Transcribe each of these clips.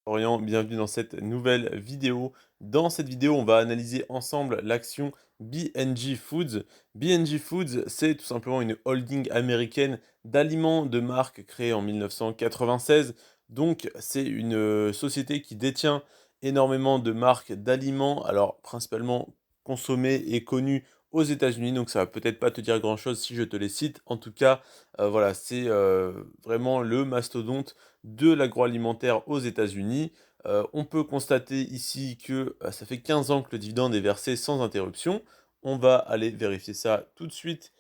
Florian, bienvenue dans cette nouvelle vidéo. Dans cette vidéo, on va analyser ensemble l'action B&G Foods. B&G Foods, c'est tout simplement une holding américaine d'aliments de marque créée en 1996. Donc, c'est une société qui détient énormément de marques d'aliments, alors principalement consommées et connues aux États-Unis. Donc, ça va peut-être pas te dire grand-chose si je te les cite. En tout cas, voilà, c'est vraiment le mastodonte de l'agroalimentaire aux États-Unis. On peut constater ici que ça fait 15 ans que le dividende est versé sans interruption. On va aller vérifier ça tout de suite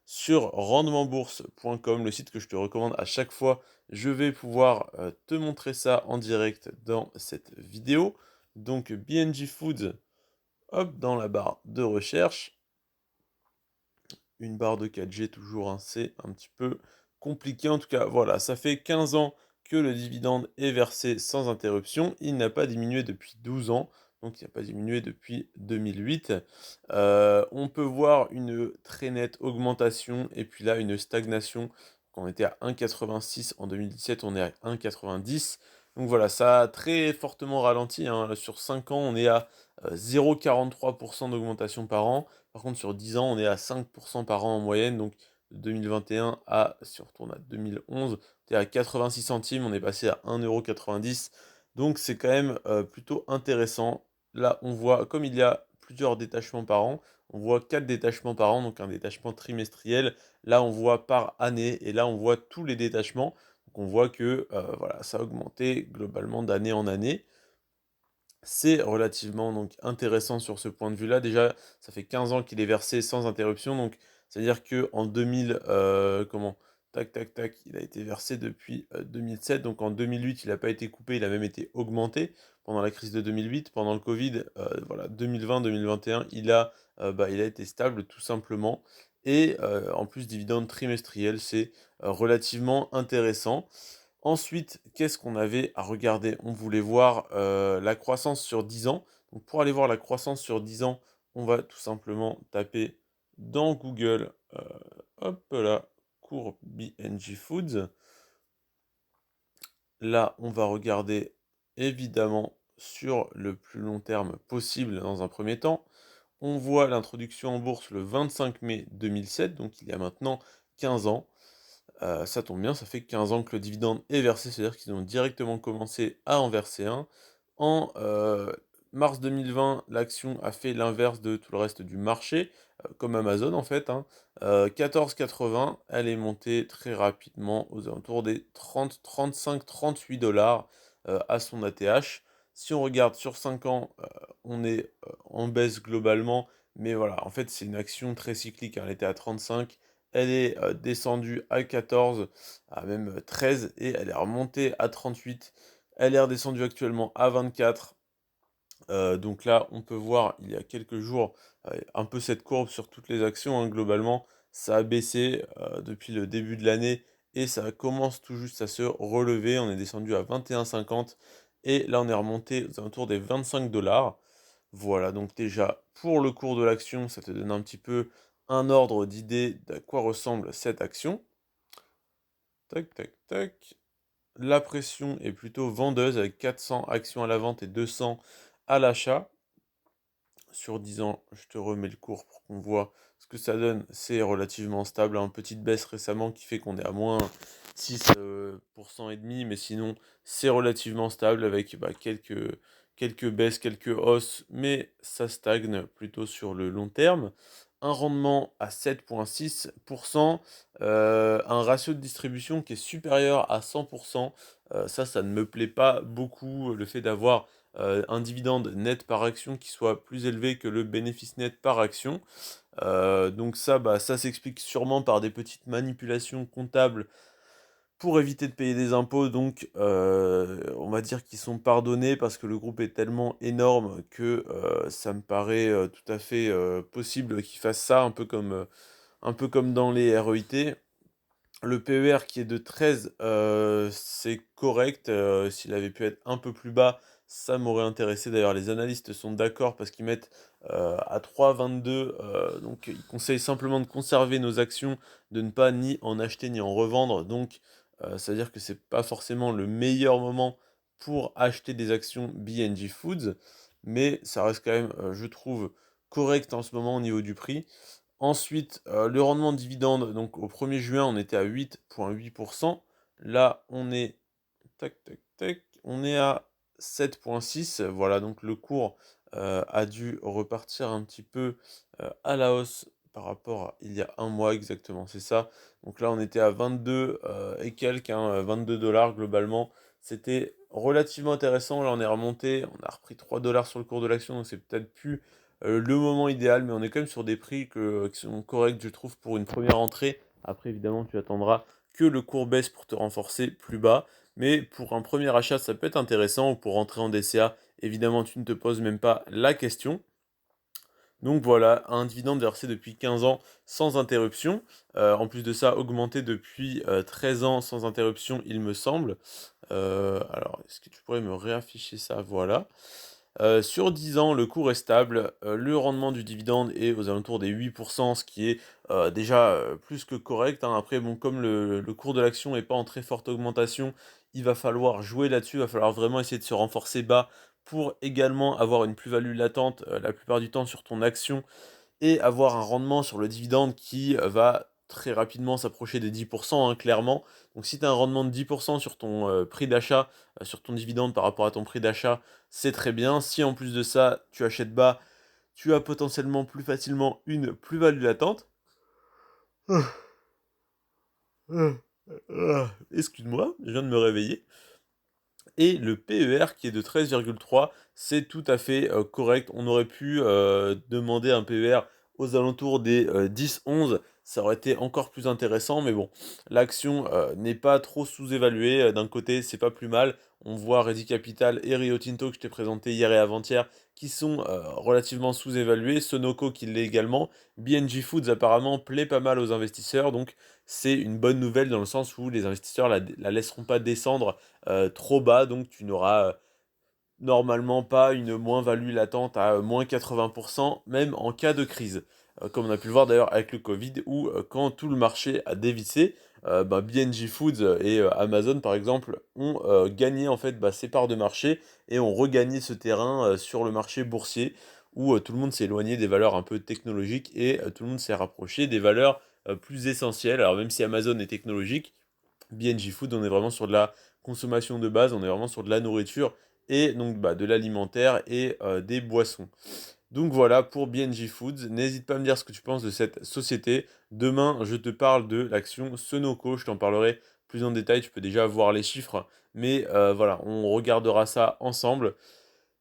sur rendementbourse.com, le site que je te recommande à chaque fois. Je vais pouvoir te montrer ça en direct dans cette vidéo. Donc BNG Foods, hop, dans la barre de recherche. Une barre de 4G toujours, hein, c'est un petit peu compliqué. En tout cas, voilà, ça fait 15 ans que le dividende est versé sans interruption. Il n'a pas diminué depuis 12 ans, donc il n'a pas diminué depuis 2008. On peut voir une très nette augmentation et puis là une stagnation. Quand on était à 1,86 en 2017, on est à 1,90. Donc voilà, ça a très fortement ralenti, hein. Sur 5 ans, on est à 0,43% d'augmentation par an. Par contre, sur 10 ans, on est à 5% par an en moyenne. Donc, de 2021 à, si on retourne à 2011, on est à 86 centimes, on est passé à 1,90 €. Donc, c'est quand même plutôt intéressant. Là, on voit, comme il y a plusieurs détachements par an, on voit 4 détachements par an, donc un détachement trimestriel. Là, on voit par année, et là, on voit tous les détachements. Donc, on voit que voilà, ça a augmenté globalement d'année en année. C'est relativement donc intéressant sur ce point de vue-là. Déjà, ça fait 15 ans qu'il est versé sans interruption, donc c'est-à-dire que en 2000, comment? Tac, tac, tac, il a été versé depuis 2007. Donc en 2008, il n'a pas été coupé, il a même été augmenté pendant la crise de 2008, pendant le Covid, voilà, 2020-2021, il a été stable tout simplement. Et en plus, dividende trimestriel, c'est relativement intéressant. Ensuite, qu'est-ce qu'on avait à regarder? On voulait voir la croissance sur 10 ans. Donc pour aller voir la croissance sur 10 ans, on va tout simplement taper dans Google, hop là, cours BNG Foods. Là, on va regarder évidemment sur le plus long terme possible dans un premier temps. On voit l'introduction en bourse le 25 mai 2007, donc il y a maintenant 15 ans. Ça tombe bien, ça fait 15 ans que le dividende est versé, c'est-à-dire qu'ils ont directement commencé à en verser un. En mars 2020, l'action a fait l'inverse de tout le reste du marché, comme Amazon en fait, hein. 14,80, elle est montée très rapidement aux alentours des 30, 35, 38 dollars à son ATH. Si on regarde sur 5 ans, on est en baisse globalement, mais voilà, en fait c'est une action très cyclique, hein. Elle était à 35, elle est descendue à 14, à même 13, et elle est remontée à 38. Elle est redescendue actuellement à 24. Donc là, on peut voir, il y a quelques jours, un peu cette courbe sur toutes les actions, hein. Globalement, ça a baissé depuis le début de l'année et ça commence tout juste à se relever. On est descendu à 21,50 et là, on est remonté aux alentours des 25 dollars. Voilà, donc déjà, pour le cours de l'action, ça te donne un petit peu un ordre d'idée de quoi ressemble cette action. Tac, tac, tac. La pression est plutôt vendeuse avec 400 actions à la vente et 200 à l'achat. Sur 10 ans, je te remets le cours pour qu'on voit ce que ça donne. C'est relativement stable, une petite baisse récemment qui fait qu'on est à moins 6% et demi, mais sinon c'est relativement stable avec quelques baisses, quelques hausses, mais ça stagne plutôt sur le long terme. Un rendement à 7,6%, un ratio de distribution qui est supérieur à 100%. Ça ne me plaît pas beaucoup, le fait d'avoir un dividende net par action qui soit plus élevé que le bénéfice net par action. Donc ça, ça s'explique sûrement par des petites manipulations comptables pour éviter de payer des impôts. Donc on va dire qu'ils sont pardonnés parce que le groupe est tellement énorme que ça me paraît tout à fait possible qu'ils fassent ça, un peu comme dans les REIT. Le PER qui est de 13, c'est correct. S'il avait pu être un peu plus bas, ça m'aurait intéressé. D'ailleurs, les analystes sont d'accord parce qu'ils mettent à 3,22. Donc, ils conseillent simplement de conserver nos actions, de ne pas ni en acheter ni en revendre. Donc, c'est-à-dire que c'est pas forcément le meilleur moment pour acheter des actions B&J Foods, mais ça reste quand même, je trouve, correct en ce moment au niveau du prix. Ensuite, le rendement de dividende, donc au 1er juin, on était à 8,8%. Là, on est tac, tac, tac, on est à 7,6. Voilà, donc le cours, a dû repartir un petit peu, à la hausse par rapport à il y a un mois exactement, c'est ça. Donc là, on était à 22, et quelques, hein, 22 globalement. C'était relativement intéressant. Là, on est remonté, on a repris 3 sur le cours de l'action, donc c'est peut-être plus, le moment idéal, mais on est quand même sur des prix qui sont corrects, je trouve, pour une première entrée. Après, évidemment, tu attendras que le cours baisse pour te renforcer plus bas. Mais pour un premier achat, ça peut être intéressant. Ou pour rentrer en DCA, évidemment, tu ne te poses même pas la question. Donc voilà, un dividende versé depuis 15 ans sans interruption. En plus de ça, augmenté depuis 13 ans sans interruption, il me semble. Alors, est-ce que tu pourrais me réafficher ça? Voilà. Sur 10 ans, le cours est stable, le rendement du dividende est aux alentours des 8%, ce qui est, déjà, plus que correct, hein. Après bon, comme le cours de l'action n'est pas en très forte augmentation, il va falloir jouer là-dessus, il va falloir vraiment essayer de se renforcer bas pour également avoir une plus-value latente, la plupart du temps sur ton action et avoir un rendement sur le dividende qui va très rapidement s'approcher des 10%, hein, clairement. Donc si tu as un rendement de 10% sur ton prix d'achat, sur ton dividende par rapport à ton prix d'achat, c'est très bien. Si en plus de ça, tu achètes bas, tu as potentiellement plus facilement une plus-value latente. Excuse-moi, je viens de me réveiller. Et le PER qui est de 13,3, c'est tout à fait correct. On aurait pu demander un PER aux alentours des 10-11, ça aurait été encore plus intéressant, mais bon, l'action n'est pas trop sous-évaluée. D'un côté, c'est pas plus mal. On voit Ready Capital et Rio Tinto que je t'ai présenté hier et avant-hier qui sont relativement sous-évalués. Sonoco qui l'est également. BNG Foods apparemment plaît pas mal aux investisseurs, donc c'est une bonne nouvelle dans le sens où les investisseurs la laisseront pas descendre trop bas, donc tu n'auras normalement pas une moins-value latente à moins 80%, même en cas de crise. Comme on a pu le voir d'ailleurs avec le Covid, où quand tout le marché a dévissé, B&J Foods et Amazon par exemple ont gagné en fait ces parts de marché et ont regagné ce terrain sur le marché boursier, où tout le monde s'est éloigné des valeurs un peu technologiques et tout le monde s'est rapproché des valeurs plus essentielles. Alors même si Amazon est technologique, B&J Food, on est vraiment sur de la consommation de base, on est vraiment sur de la nourriture et donc de l'alimentaire et des boissons. Donc voilà pour B&J Foods. N'hésite pas à me dire ce que tu penses de cette société. Demain, je te parle de l'action Sonoco. Je t'en parlerai plus en détail. Tu peux déjà voir les chiffres. Mais voilà, on regardera ça ensemble.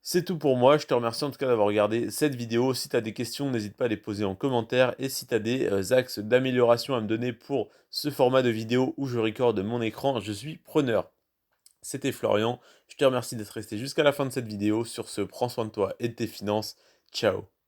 C'est tout pour moi, je te remercie en tout cas d'avoir regardé cette vidéo. Si tu as des questions, n'hésite pas à les poser en commentaire. Et si tu as des axes d'amélioration à me donner pour ce format de vidéo où je recorde mon écran, je suis preneur. C'était Florian, je te remercie d'être resté jusqu'à la fin de cette vidéo. Sur ce, prends soin de toi et de tes finances. Ciao.